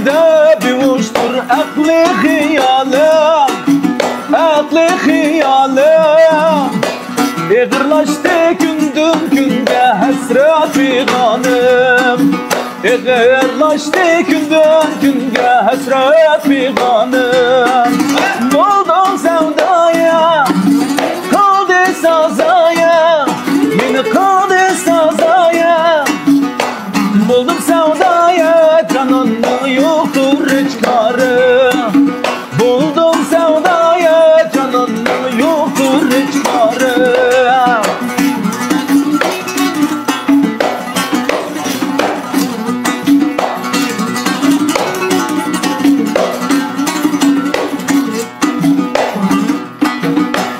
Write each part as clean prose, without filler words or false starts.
de bir uçtur aklı hıyalım, aklı hıyalım. Eğirlaştı gündüm günde hasret figanım, eğirlaştı gündüm günde hasret figanım. Buldum sevdaya, kaldı sazaya, beni kaldı sazaya. Buldum sevdaya, canını yoktur çıkarı. Buldum sevdaya, canını yoktur çıkarı.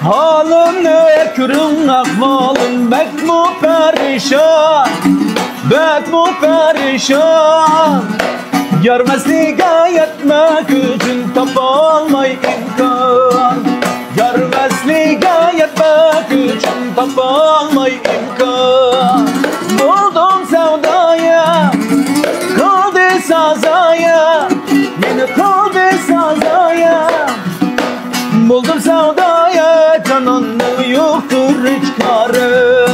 Halım ne kürün akmalım, bek mu perişan, bek mu perişan. Görmezliğe yetmek için tapalmay imkan, görmezliğe yetmek için tapalmay imkan. Buldum sevdaya, kaldı sazaya, beni kaldı sazaya. Buldum sevdaya, canını yoktur çıkarı.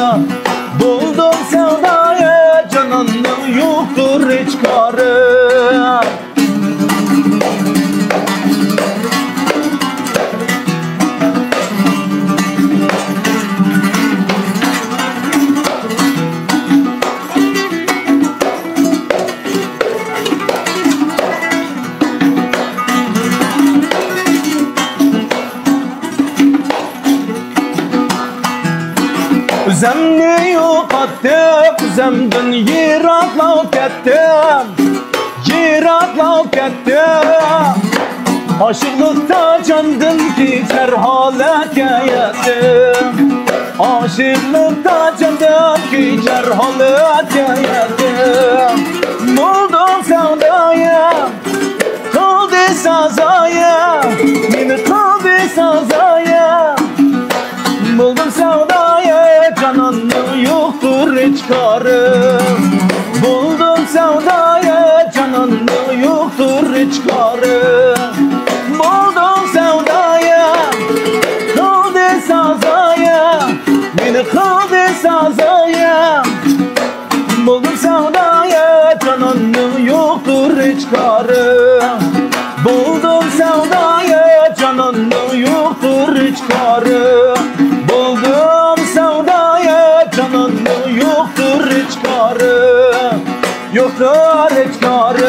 Buldum sevdaya, canını yoktur çıkarı. Üzemni yo'qotdim, üzemdan yiroqlab ketdim, yiroqlab ketdim. Aşıqlıqda candım kechar holatga yetdim, aşıqlıqda candım kechar holatga yetdim. Buldum sevdaya, kaldı sazaya, meni kaldı sazaya. Buldum sevdaya, canını yoktur çıkarı. Buldum sevdaya, canını yoktur çıkarı. Buldum sevdaya, kaldı sazaya, beni kaldı sazaya. Buldum sevdaya, canını yoktur çıkarı. Buldum sevdaya, canını yoktur çıkarı. Buldum sevdaya, canını yoktur çıkarı, yoktur çıkarı.